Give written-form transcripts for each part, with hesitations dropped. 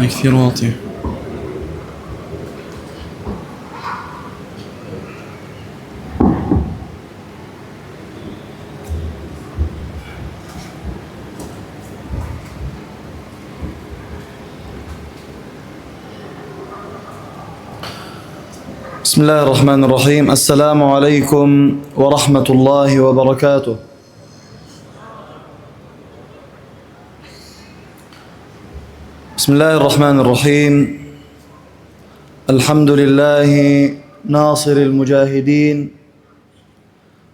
كثير واطية. بسم الله الرحمن الرحيم. السلام عليكم ورحمة الله وبركاته. بسم الله الرحمن الرحيم. الحمد لله ناصر المجاهدين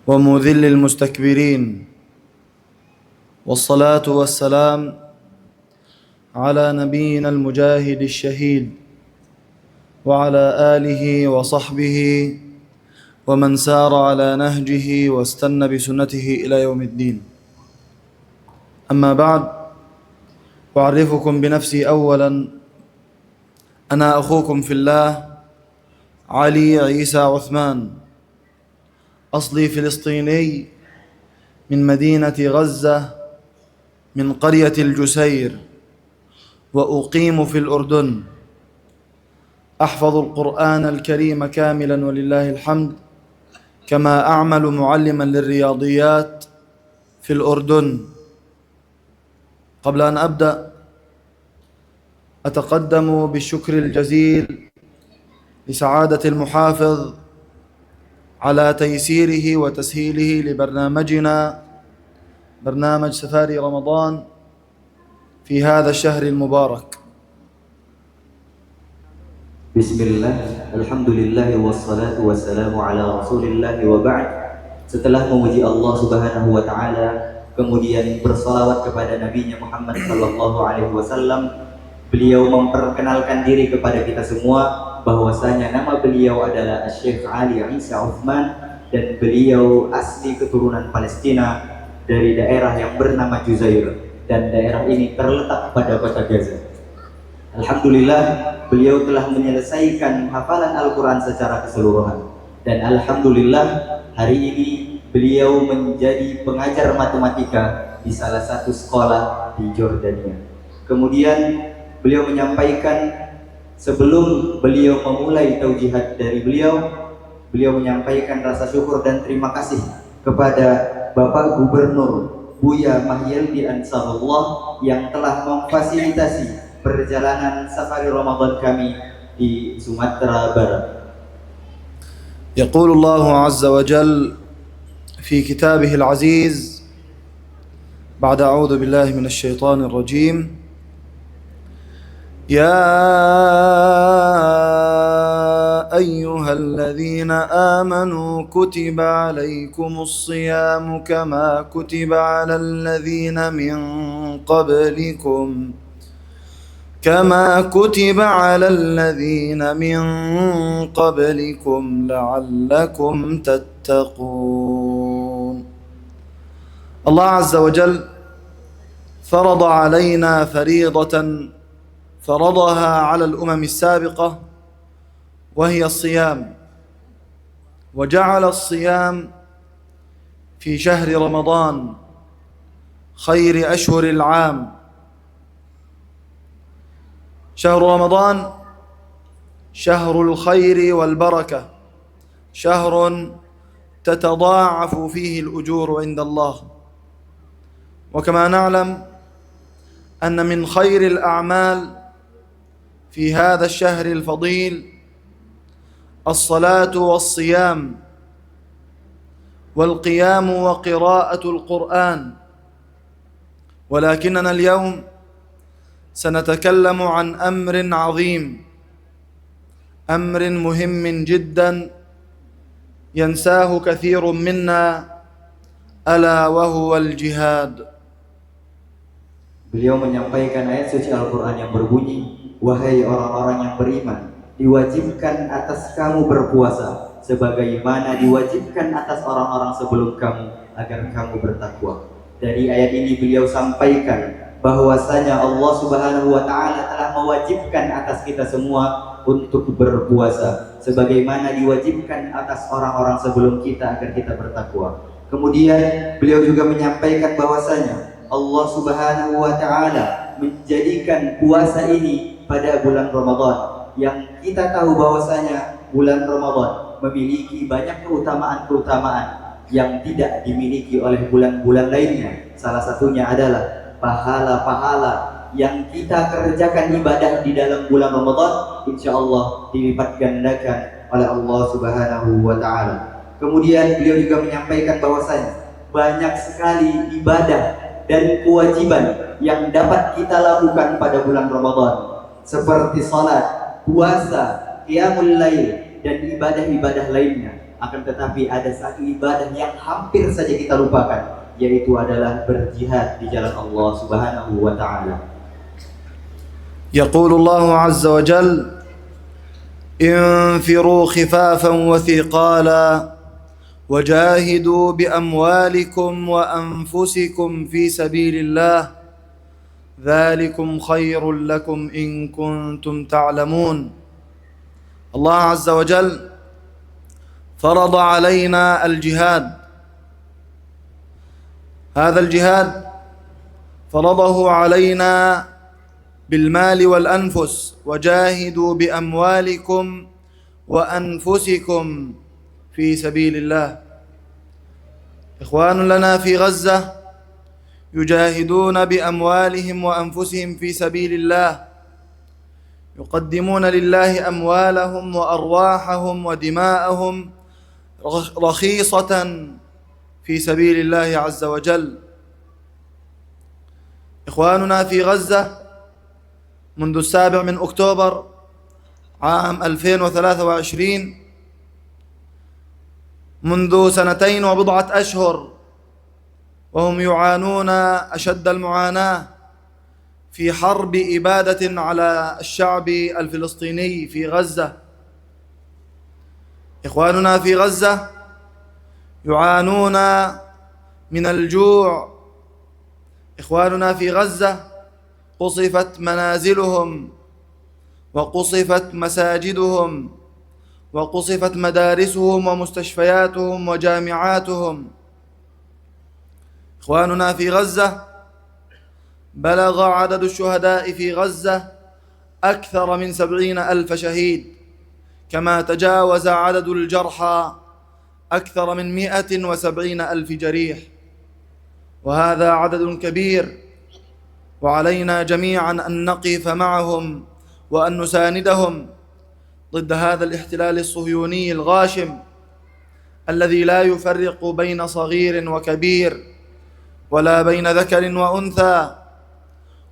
ومذل المستكبرين، والصلاة والسلام على نبينا المجاهد الشهيد وعلى آله وصحبه ومن سار على نهجه واستنى بسنته إلى يوم الدين. أما بعد، أعرفكم بنفسي أولا. أنا أخوكم في الله علي عيسى عثمان، أصلي فلسطيني من مدينة غزة من قرية الجسير، وأقيم في الأردن. أحفظ القرآن الكريم كاملا ولله الحمد، كما أعمل معلما للرياضيات في الأردن. قبل أن أبدأ أتقدم بالشكر الجزيل لسعادة المحافظ على تيسيره وتسهيله لبرنامجنا، برنامج سفاري رمضان في هذا الشهر المبارك. Bismillah, alhamdulillah, wassalatu wassalamu ala rasulillah wa ba'd. Setelah memuji Allah subhanahu wa ta'ala, kemudian bersalawat kepada Nabi Muhammad sallallahu alaihi wasallam, beliau memperkenalkan diri kepada kita semua bahwasanya nama beliau adalah Syekh Ali Isa Uthman, dan beliau asli keturunan Palestina dari daerah yang bernama Juzair, dan daerah ini terletak pada kota Gaza. Alhamdulillah, beliau telah menyelesaikan hafalan Al-Quran secara keseluruhan, dan alhamdulillah hari ini beliau menjadi pengajar matematika di salah satu sekolah di Jordania. Kemudian beliau menyampaikan, sebelum beliau memulai taujihat dari beliau menyampaikan rasa syukur dan terima kasih kepada Bapak Gubernur Buya Mahyildi Ansarullah yang telah memfasilitasi perjalanan safari Ramadan kami di Sumatera Barat. يقول الله عز وجل في كتابه العزيز بعد أعوذ بالله من الشيطان الرجيم: يا أيها الذين آمنوا كتب عليكم الصيام كما كتب على الذين من قبلكم لعلكم تتقون. الله عز وجل فرض علينا فريضة فرضها على الأمم السابقة، وهي الصيام، وجعل الصيام في شهر رمضان خير أشهر العام. شهر رمضان شهر الخير والبركة، شهر تتضاعف فيه الأجور عند الله. وكما نعلم أن من خير الأعمال في هذا الشهر الفضيل الصلاة والصيام والقيام وقراءة القرآن. ولكننا اليوم سنتكلم عن أمر عظيم، أمر مهم جدا ينساه كثير منا، ألا وهو الجهاد. Beliau menyampaikan ayat suci Al-Quran yang berbunyi, wahai orang-orang yang beriman, diwajibkan atas kamu berpuasa sebagaimana diwajibkan atas orang-orang sebelum kamu agar kamu bertakwa. Dari ayat ini beliau sampaikan bahwasanya Allah subhanahu wa ta'ala telah mewajibkan atas kita semua untuk berpuasa sebagaimana diwajibkan atas orang-orang sebelum kita agar kita bertakwa. Kemudian beliau juga menyampaikan bahwasanya Allah subhanahu wa ta'ala menjadikan puasa ini pada bulan Ramadan, yang kita tahu bahwasanya bulan Ramadan memiliki banyak keutamaan-keutamaan yang tidak dimiliki oleh bulan-bulan lainnya. Salah satunya adalah pahala-pahala yang kita kerjakan ibadah di dalam bulan Ramadan, insya Allah dilipat gandakan oleh Allah Subhanahu wa Ta'ala. Kemudian beliau juga menyampaikan bahwasanya banyak sekali ibadah dan kewajiban yang dapat kita lakukan pada bulan Ramadan, seperti salat, puasa, qiyamul lail, dan ibadah-ibadah lainnya. Akan tetapi ada satu ibadah yang hampir saja kita lupakan, yaitu adalah berjihad di jalan Allah Subhanahu wa Ta'ala. يقول الله عز وجل: انفروا خفافا وثقالا وجاهدوا بأموالكم وأنفسكم في سبيل الله ذلكم خير لكم إن كنتم تعلمون. الله عز وجل فرض علينا الجهاد. هذا الجهاد فرضه علينا بالمال والأنفس، وجاهدوا بأموالكم وأنفسكم في سبيل الله. إخوان لنا في غزة يجاهدون بأموالهم وأنفسهم في سبيل الله، يقدمون لله أموالهم وأرواحهم ودماءهم رخيصة في سبيل الله عز وجل. إخواننا في غزة منذ 7 أكتوبر عام 2023، منذ 2 وبضعة أشهر وهم يعانون أشد المعاناة في حرب إبادة على الشعب الفلسطيني في غزة. إخواننا في غزة يعانون من الجوع. إخواننا في غزة قصفت منازلهم وقصفت مساجدهم وقصفت مدارسهم ومستشفياتهم وجامعاتهم. إخواننا في غزة بلغ عدد الشهداء في غزة أكثر من 70,000 شهيد، كما تجاوز عدد الجرحى أكثر من 170,000 جريح، وهذا عدد كبير، وعلينا جميعا أن نقف معهم وأن نساندهم ضد هذا الاحتلال الصهيوني الغاشم الذي لا يفرق بين صغير وكبير، ولا بين ذكر وأنثى،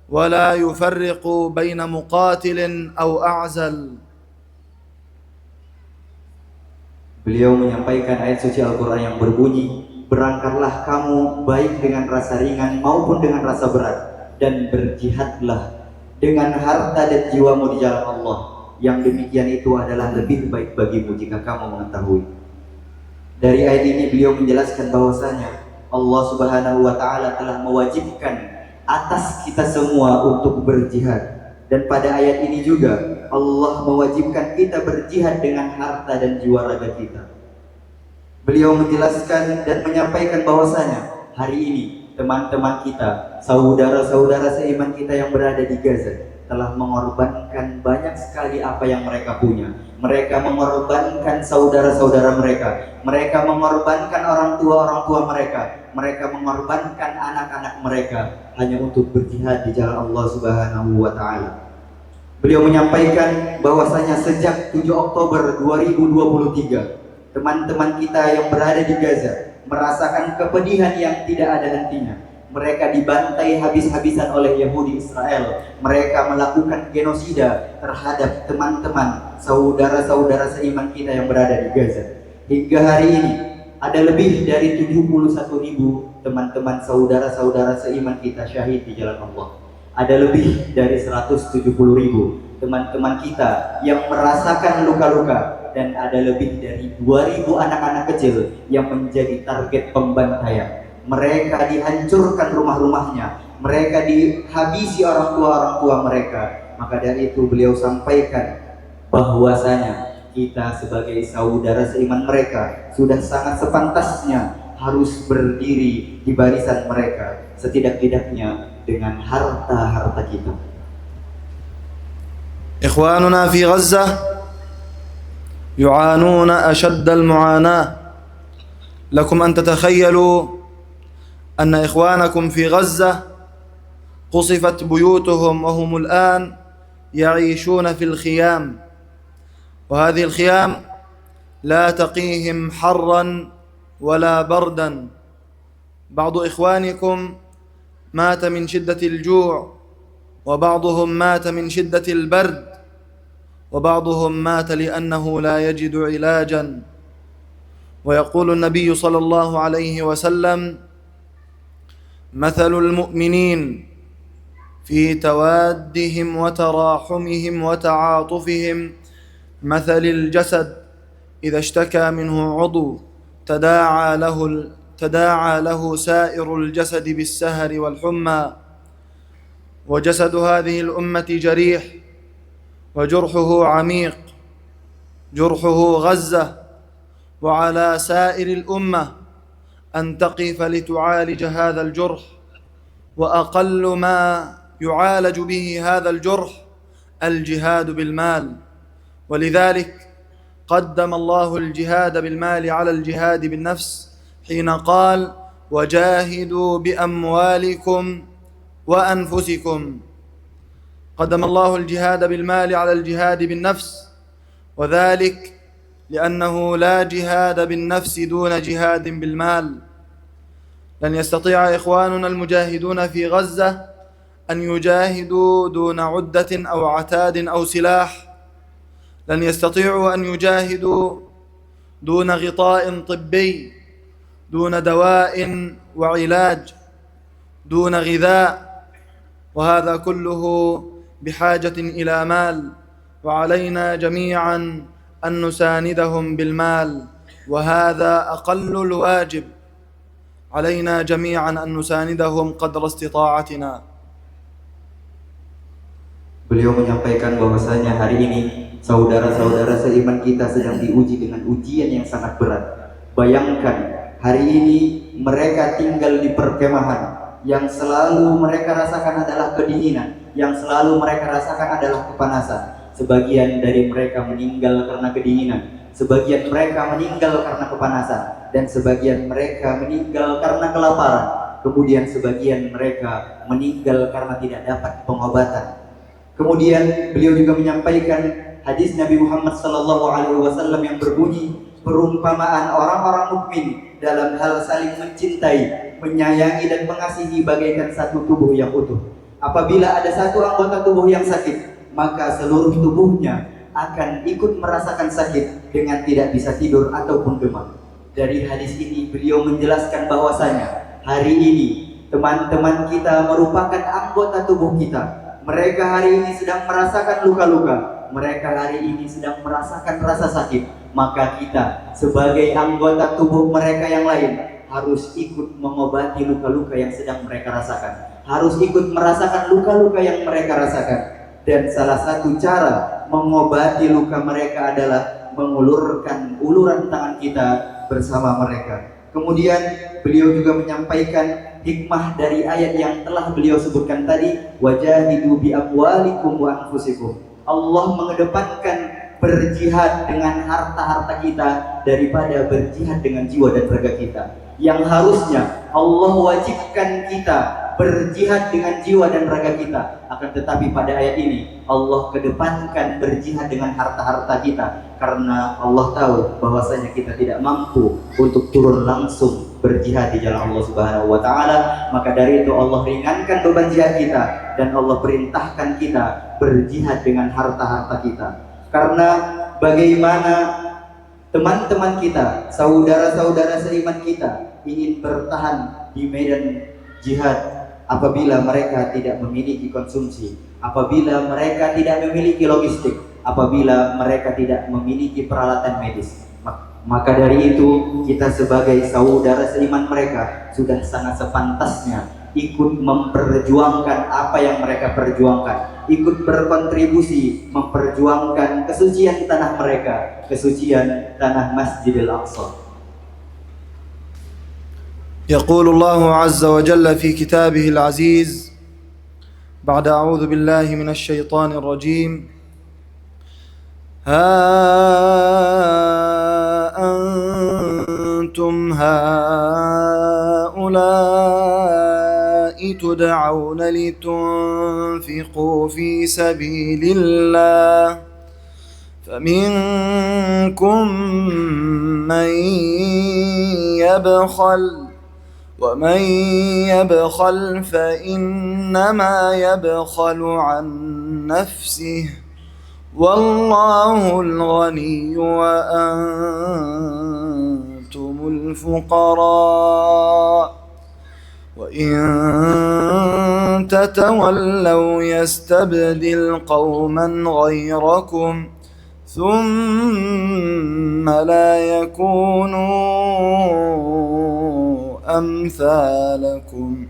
ولا يفرق بين مقاتل أو أعزل. Beliau menyampaikan ayat suci Al-Quran yang berbunyi, berangkatlah kamu baik dengan rasa ringan maupun dengan rasa berat, dan berjihadlah dengan harta dan jiwamu di jalan Allah. Yang demikian itu adalah lebih baik bagimu jika kamu mengetahui. Dari ayat ini beliau menjelaskan bahwasanya Allah Subhanahu wa Ta'ala telah mewajibkan atas kita semua untuk berjihad. Dan pada ayat ini juga Allah mewajibkan kita berjihad dengan harta dan jiwa raga kita. Beliau menjelaskan dan menyampaikan bahwasanya hari ini teman-teman kita, saudara-saudara seiman kita yang berada di Gaza telah mengorbankan banyak sekali apa yang mereka punya. Mereka mengorbankan saudara-saudara mereka, mereka mengorbankan orang tua mereka, mereka mengorbankan anak-anak mereka hanya untuk berjihad di jalan Allah Subhanahu wa Ta'ala. Beliau menyampaikan bahwasanya sejak 7 Oktober 2023 teman-teman kita yang berada di Gaza merasakan kepedihan yang tidak ada hentinya. Mereka dibantai habis-habisan oleh Yahudi Israel. Mereka melakukan genosida terhadap teman-teman, saudara-saudara seiman kita yang berada di Gaza. Hingga hari ini ada lebih dari 71.000 teman-teman, saudara-saudara seiman kita syahid di jalan Allah. Ada lebih dari 170.000 teman-teman kita yang merasakan luka-luka, dan ada lebih dari 2.000 anak-anak kecil yang menjadi target pembantaian. Mereka dihancurkan rumah-rumahnya, mereka dihabisi orang tua mereka. Maka dari itu beliau sampaikan bahwasanya kita sebagai saudara seiman mereka sudah sangat sepantasnya harus berdiri di barisan mereka, setidak-tidaknya dengan harta-harta kita. إخواننا في غزة يعانون أشد المعاناة. لكم أن تتخيلوا أن إخوانكم في غزة قصفت بيوتهم وهم الآن يعيشون في الخيام، وهذه الخيام لا تقيهم حرا ولا بردا. بعض إخوانكم مات من شدة الجوع، وبعضهم مات من شدة البرد، وبعضهم مات لأنه لا يجد علاجا. ويقول النبي صلى الله عليه وسلم: مثل المؤمنين في توادهم وتراحمهم وتعاطفهم مثل الجسد إذا اشتكى منه عضو تداعى له سائر الجسد بالسهر والحمى. وجسد هذه الأمة جريح، وجرحه عميق، جرحه غزة، وعلى سائر الأمة أن تقف لتعالج هذا الجرح. وأقل ما يعالج به هذا الجرح الجهاد بالمال، ولذلك قدم الله الجهاد بالمال على الجهاد بالنفس حين قال: وجاهدوا بأموالكم وأنفسكم. قدم الله الجهاد بالمال على الجهاد بالنفس، وذلك لأنه لا جهاد بالنفس دون جهاد بالمال. لن يستطيع إخواننا المجاهدون في غزة أن يجاهدوا دون عدة أو عتاد أو سلاح، لن يستطيعوا أن يجاهدوا دون غطاء طبي، دون دواء وعلاج، دون غذاء، وهذا كله بحاجة إلى مال، وعلينا جميعا أن نساندهم بالمال، وهذا أقل الواجب. علينا جميعا أن نساندهم قدر استطاعتنا. Beliau menyampaikan bahwasanya hari ini saudara-saudara seiman kita sedang diuji dengan ujian yang sangat berat. Bayangkan hari ini mereka tinggal di perkemahan, yang selalu mereka rasakan adalah kedinginan, yang selalu mereka rasakan adalah kepanasan. Sebagian dari mereka meninggal karena kedinginan, sebagian mereka meninggal karena kepanasan, dan sebagian mereka meninggal karena kelaparan. Kemudian sebagian mereka meninggal karena tidak dapat pengobatan. Kemudian beliau juga menyampaikan hadis Nabi Muhammad SAW yang berbunyi, perumpamaan orang-orang mukmin dalam hal saling mencintai, menyayangi dan mengasihi bagaikan satu tubuh yang utuh. Apabila ada satu anggota tubuh yang sakit, maka seluruh tubuhnya akan ikut merasakan sakit dengan tidak bisa tidur ataupun demam. Dari hadis ini beliau menjelaskan bahwasanya hari ini teman-teman kita merupakan anggota tubuh kita. Mereka hari ini sedang merasakan luka-luka, mereka hari ini sedang merasakan rasa sakit. Maka kita sebagai anggota tubuh mereka yang lain harus ikut mengobati luka-luka yang sedang mereka rasakan, harus ikut merasakan luka-luka yang mereka rasakan. Dan salah satu cara mengobati luka mereka adalah mengulurkan uluran tangan kita bersama mereka. Kemudian beliau juga menyampaikan hikmah dari ayat yang telah beliau sebutkan tadi, wajahidu bi amwalikum wa anfusikum. Allah mengedepankan berjihad dengan harta-harta kita daripada berjihad dengan jiwa dan raga kita. Yang harusnya Allah wajibkan kita berjihad dengan jiwa dan raga kita, akan tetapi pada ayat ini Allah kedepankan berjihad dengan harta-harta kita, karena Allah tahu bahwasanya kita tidak mampu untuk turun langsung berjihad di jalan Allah Subhanahu wa taala. Maka dari itu Allah ringankan beban jihad kita dan Allah perintahkan kita berjihad dengan harta-harta kita. Karena bagaimana teman-teman kita, saudara-saudara seiman kita ingin bertahan di medan jihad apabila mereka tidak memiliki konsumsi, apabila mereka tidak memiliki logistik, apabila mereka tidak memiliki peralatan medis. Maka dari itu kita sebagai saudara seiman mereka sudah sangat sepantasnya ikut memperjuangkan apa yang mereka perjuangkan, ikut berkontribusi memperjuangkan kesucian tanah mereka, kesucian tanah Masjidil Aqsa. يقول الله عز وجل في كتابه العزيز بعد أعوذ بالله من الشيطان الرجيم: أنتم هؤلاء تدعون لتنفقوا في سبيل الله فمنكم من يبخل ومن يبخل فإنما يبخل عن نفسه والله الغني وأنتم الفقراء وإن تتولوا يستبدل قوما غيركم ثم لا يكونوا أمثالكم.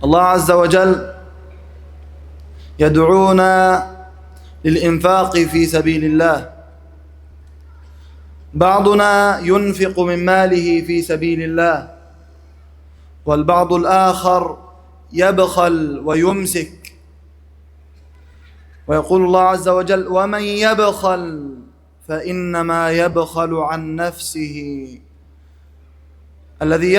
الله عز وجل يدعونا للإنفاق في سبيل الله. بعضنا ينفق من ماله في سبيل الله، والبعض الآخر يبخل ويمسك. ويقول الله عز وجل: ومن يبخل فإنما يبخل عن نفسه. الذي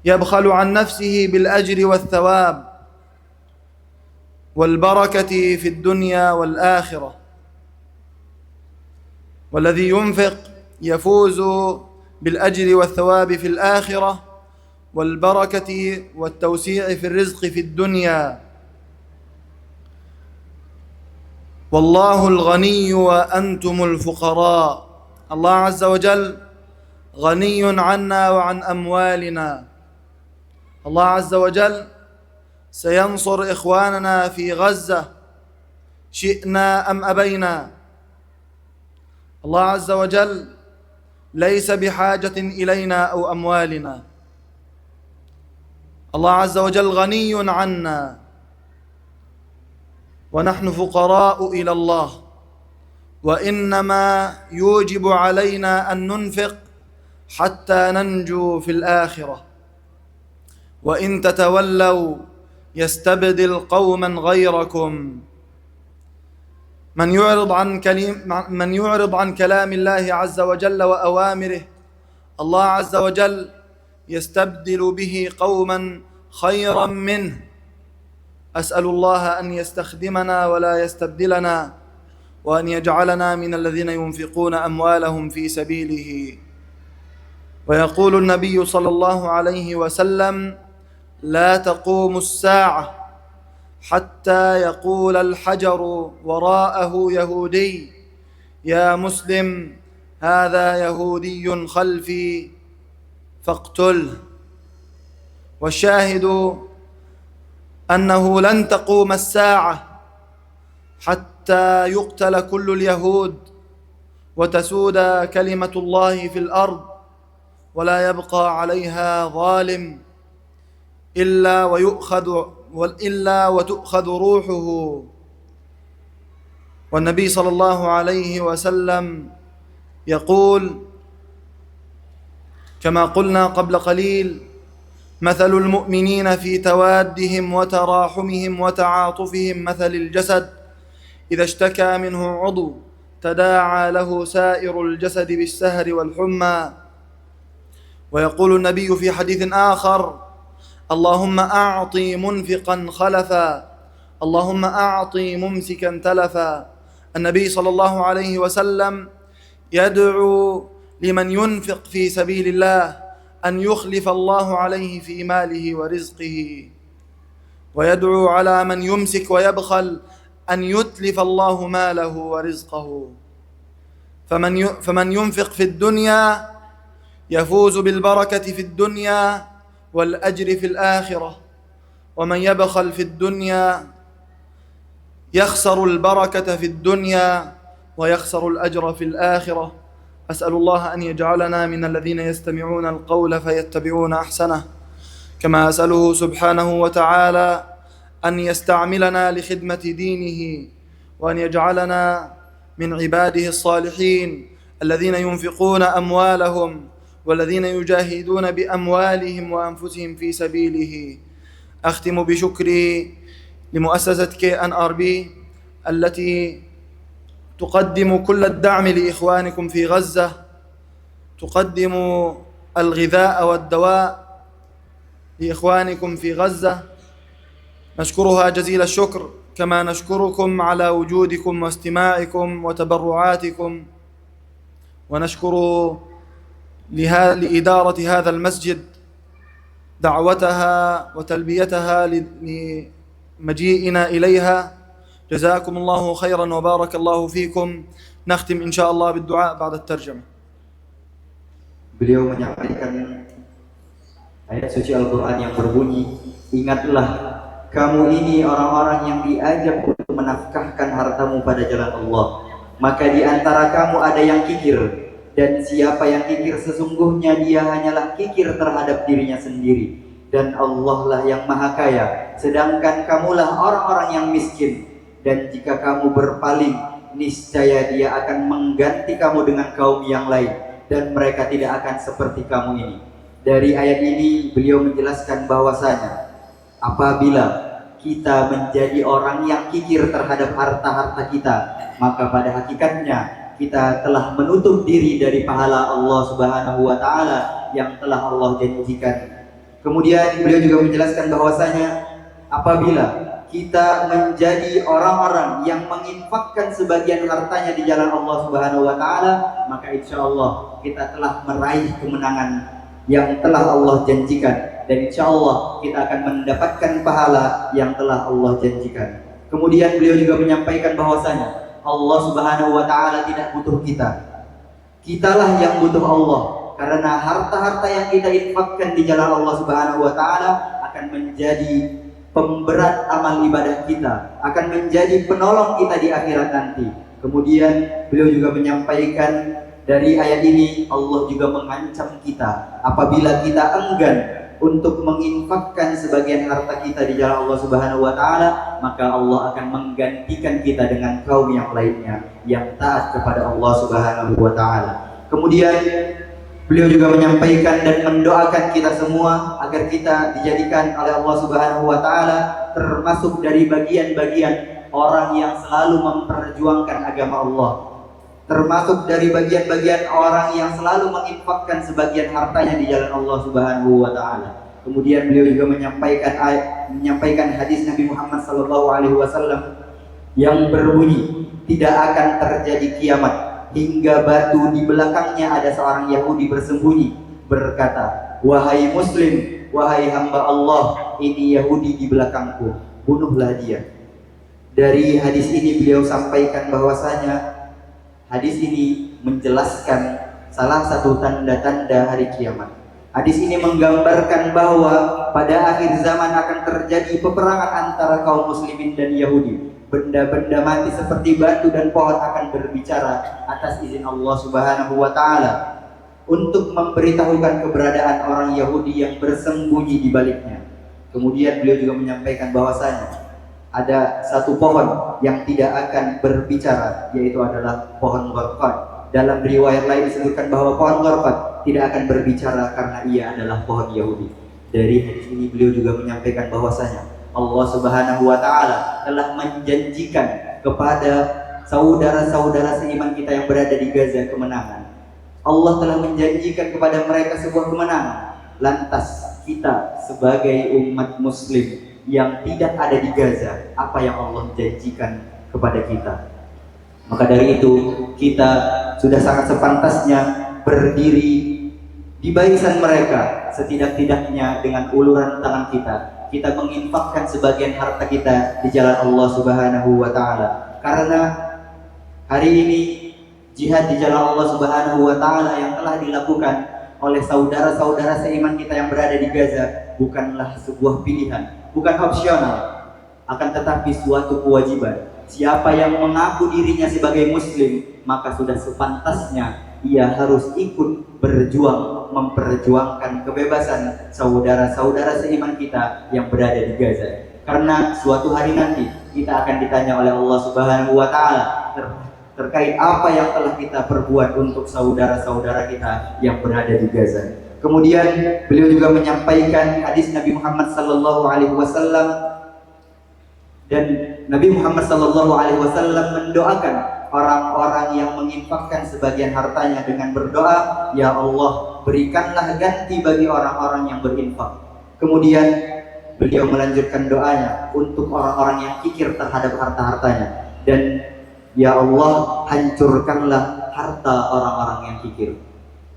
يبخل عن نفسه بالأجر والثواب والبركة في الدنيا والآخرة، والذي ينفق يفوز بالأجر والثواب في الآخرة والبركة والتوسيع في الرزق في الدنيا. والله الغني وأنتم الفقراء. الله عز وجل غني عنا وعن أموالنا. الله عز وجل سينصر إخواننا في غزة شئنا أم أبينا. الله عز وجل ليس بحاجة إلينا أو أموالنا. الله عز وجل غني عنا ونحن فقراء إلى الله، وإنما يوجب علينا أن ننفق حتى ننجو في الآخرة. وإن تتولوا يستبدل قوما غيركم. من يعرض عن كلام الله عز وجل وأوامره، الله عز وجل يستبدل به قوما خيرا منه. أسأل الله أن يستخدمنا ولا يستبدلنا، وأن يجعلنا من الذين ينفقون أموالهم في سبيله. ويقول النبي صلى الله عليه وسلم: لا تقوم الساعة حتى يقول الحجر وراءه يهودي: يا مسلم، هذا يهودي خلفي فاقتله. والشاهد أنه لن تقوم الساعة حتى يقتل كل اليهود وتسود كلمة الله في الأرض، ولا يبقى عليها ظالم إلا وتؤخذ روحه. والنبي صلى الله عليه وسلم يقول كما قلنا قبل قليل: مثل المؤمنين في توادهم وتراحمهم وتعاطفهم مثل الجسد إذا اشتكى منه عضو تداعى له سائر الجسد بالسهر والحمى. ويقول النبي في حديث آخر: اللهم أعطي منفقا خلفا، اللهم أعطي ممسكا تلفا. النبي صلى الله عليه وسلم يدعو لمن ينفق في سبيل الله أن يخلف الله عليه في ماله ورزقه، ويدعو على من يمسك ويبخل أن يتلف الله ماله ورزقه. فمن ينفق في الدنيا يفوز بالبركة في الدنيا والأجر في الآخرة، ومن يبخل في الدنيا يخسر البركة في الدنيا ويخسر الأجر في الآخرة. أسأل الله أن يجعلنا من الذين يستمعون القول فيتبعون أحسنه، كما أسأله سبحانه وتعالى أن يستعملنا لخدمة دينه، وأن يجعلنا من عباده الصالحين الذين ينفقون أموالهم والذين يجاهدون بأموالهم وأنفسهم في سبيله. أختم بشكري لمؤسسة KNRB التي تقدم كل الدعم لإخوانكم في غزة، تقدم الغذاء والدواء لإخوانكم في غزة. نشكرها جزيل الشكر، كما نشكركم على وجودكم واستماعكم وتبرعاتكم، ونشكر لإدارة هذا المسجد دعوتها وتلبيتها لمجيئنا إليها. جزاكم الله خيرا وبارك الله فيكم. نختم إن شاء الله بالدعاء بعد الترجمة. Beliau menyampaikan ayat suci Al-Quran yang berbunyi, ingatlah kamu ini orang-orang yang diajak untuk menafkahkan hartamu pada jalan Allah. Maka di antara kamu ada yang kikir, dan siapa yang kikir sesungguhnya dia hanyalah kikir terhadap dirinya sendiri. Dan Allah lah yang maha kaya, sedangkan kamulah orang-orang yang miskin. Dan jika kamu berpaling, niscaya dia akan mengganti kamu dengan kaum yang lain, dan mereka tidak akan seperti kamu ini. Dari ayat ini beliau menjelaskan bahwasanya apabila kita menjadi orang yang kikir terhadap harta-harta kita, maka pada hakikatnya kita telah menutup diri dari pahala Allah Subhanahu wa taala yang telah Allah janjikan. Kemudian beliau juga menjelaskan bahwasanya apabila kita menjadi orang-orang yang menginfakkan sebagian hartanya di jalan Allah Subhanahu wa taala, maka insya Allah kita telah meraih kemenangan yang telah Allah janjikan, dan insya Allah kita akan mendapatkan pahala yang telah Allah janjikan. Kemudian beliau juga menyampaikan bahwasanya Allah Subhanahu wa taala tidak butuh kita. Kitalah yang butuh Allah, karena harta-harta yang kita infakkan di jalan Allah Subhanahu wa taala akan menjadi pemberat amal ibadah kita, akan menjadi penolong kita di akhirat nanti. Kemudian beliau juga menyampaikan dari ayat ini Allah juga mengancam kita apabila kita enggan untuk menginfakkan sebagian harta kita di jalan Allah Subhanahu wa taala, maka Allah akan menggantikan kita dengan kaum yang lainnya yang taat kepada Allah Subhanahu wa taala. Kemudian beliau juga menyampaikan dan mendoakan kita semua agar kita dijadikan oleh Allah Subhanahu wa taala termasuk dari bagian-bagian orang yang selalu memperjuangkan agama Allah, termasuk dari bagian-bagian orang yang selalu menginfakkan sebagian hartanya di jalan Allah Subhanahu wa taala. Kemudian beliau juga menyampaikan hadis Nabi Muhammad SAW yang berbunyi, tidak akan terjadi kiamat hingga batu di belakangnya ada seorang Yahudi bersembunyi berkata, wahai Muslim, wahai hamba Allah, ini Yahudi di belakangku, bunuhlah dia. Dari hadis ini beliau sampaikan bahwasanya hadis ini menjelaskan salah satu tanda-tanda hari kiamat. Hadis ini menggambarkan bahwa pada akhir zaman akan terjadi peperangan antara kaum muslimin dan Yahudi. Benda-benda mati seperti batu dan pohon akan berbicara atas izin Allah Subhanahu wa taala untuk memberitahukan keberadaan orang Yahudi yang bersembunyi di baliknya. Kemudian beliau juga menyampaikan bahwasanya ada satu pohon yang tidak akan berbicara, yaitu adalah pohon gharqad. Dalam riwayat lain disebutkan bahwa pohon gharqad tidak akan berbicara karena ia adalah pohon Yahudi. Dari hadis ini beliau juga menyampaikan bahwasanya Allah Subhanahu wa taala telah menjanjikan kepada saudara-saudara seiman kita yang berada di Gaza kemenangan. Allah telah menjanjikan kepada mereka sebuah kemenangan. Lantas kita sebagai umat muslim yang tidak ada di Gaza, apa yang Allah janjikan kepada kita? Maka dari itu kita sudah sangat sepantasnya berdiri di barisan mereka, setidak-tidaknya dengan uluran tangan kita menginfakkan sebagian harta kita di jalan Allah Subhanahu wa taala. Karena hari ini jihad di jalan Allah Subhanahu wa taala yang telah dilakukan oleh saudara-saudara seiman kita yang berada di Gaza bukanlah sebuah pilihan, bukan opsional, akan tetapi suatu kewajiban. Siapa yang mengaku dirinya sebagai muslim, maka sudah sepantasnya ia harus ikut berjuang memperjuangkan kebebasan saudara-saudara seiman kita yang berada di Gaza. Karena suatu hari nanti kita akan ditanya oleh Allah Subhanahu wa taala terkait apa yang telah kita perbuat untuk saudara-saudara kita yang berada di Gaza. Kemudian beliau juga menyampaikan hadis Nabi Muhammad sallallahu alaihi wasallam dan Nabi Muhammad SAW mendoakan orang-orang yang menginfakkan sebagian hartanya dengan berdoa, ya Allah, berikanlah ganti bagi orang-orang yang berinfak. Kemudian beliau melanjutkan doanya untuk orang-orang yang kikir terhadap harta-hartanya, dan ya Allah, hancurkanlah harta orang-orang yang kikir.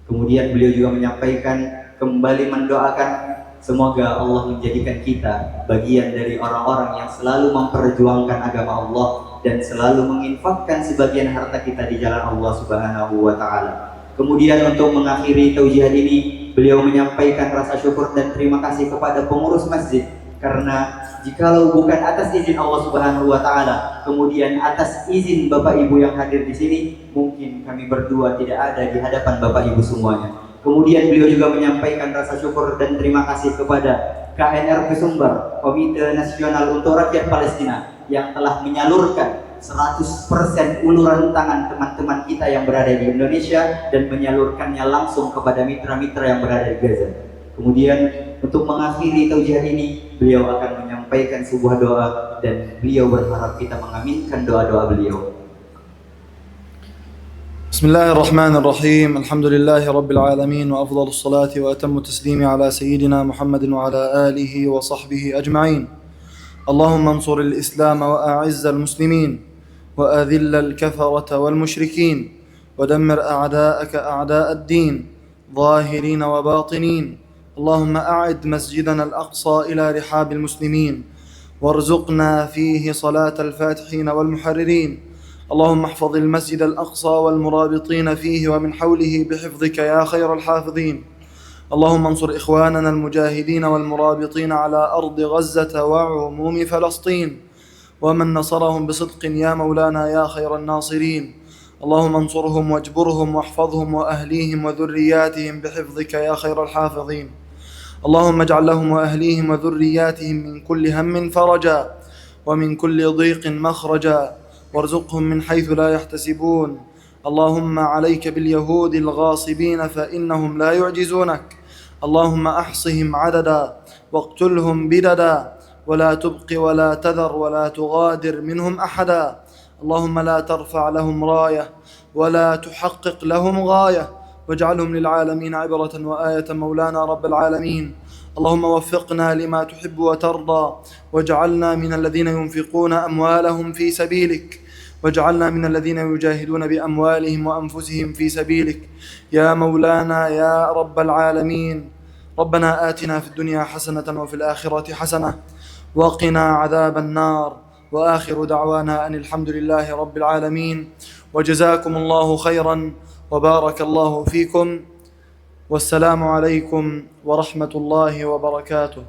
Kemudian beliau juga menyampaikan, kembali mendoakan, semoga Allah menjadikan kita bagian dari orang-orang yang selalu memperjuangkan agama Allah dan selalu menginfakkan sebagian harta kita di jalan Allah Subhanahu wa Ta'ala. Kemudian untuk mengakhiri taujihan ini, beliau menyampaikan rasa syukur dan terima kasih kepada pengurus masjid, karena jikalau bukan atas izin Allah Subhanahu wa Ta'ala, kemudian atas izin Bapak Ibu yang hadir di sini, mungkin kami berdua tidak ada di hadapan Bapak Ibu semuanya. Kemudian beliau juga menyampaikan rasa syukur dan terima kasih kepada KNRP Sumbar, Komite Nasional untuk Rakyat Palestina, yang telah menyalurkan 100% uluran tangan teman-teman kita yang berada di Indonesia dan menyalurkannya langsung kepada mitra-mitra yang berada di Gaza. Kemudian untuk mengakhiri taujiah ini, beliau akan menyampaikan sebuah doa dan beliau berharap kita mengaminkan doa-doa beliau. بسم الله الرحمن الرحيم. الحمد لله رب العالمين، وأفضل الصلاة وأتم التسليم على سيدنا محمد وعلى آله وصحبه أجمعين. اللهم انصر الإسلام وأعز المسلمين، وأذل الكفرة والمشركين، ودمر أعداءك أعداء الدين ظاهرين وباطنين. اللهم أعد مسجدنا الأقصى إلى رحاب المسلمين، وارزقنا فيه صلاة الفاتحين والمحررين. اللهم احفظ المسجد الأقصى والمرابطين فيه ومن حوله بحفظك يا خير الحافظين. اللهم انصر إخواننا المجاهدين والمرابطين على أرض غزة وعموم فلسطين، ومن نصرهم بصدق يا مولانا يا خير الناصرين. اللهم انصرهم واجبرهم واحفظهم وأهليهم وذرياتهم بحفظك يا خير الحافظين. اللهم اجعل لهم وأهليهم وذرياتهم من كل هم فرجا، ومن كل ضيق مخرجا، وارزقهم من حيث لا يحتسبون. اللهم عليك باليهود الغاصبين فإنهم لا يعجزونك. اللهم أحصهم عددا واقتلهم بددا، ولا تبق ولا تذر ولا تغادر منهم أحدا. اللهم لا ترفع لهم راية ولا تحقق لهم غاية، واجعلهم للعالمين عبرة وآية مولانا رب العالمين. اللهم وفقنا لما تحب وترضى، واجعلنا من الذين ينفقون أموالهم في سبيلك، واجعلنا من الذين يجاهدون بأموالهم وأنفسهم في سبيلك يا مولانا يا رب العالمين. ربنا آتنا في الدنيا حسنة وفي الآخرة حسنة وقنا عذاب النار، وآخر دعوانا أن الحمد لله رب العالمين. وجزاكم الله خيرا وبارك الله فيكم، والسلام عليكم ورحمة الله وبركاته.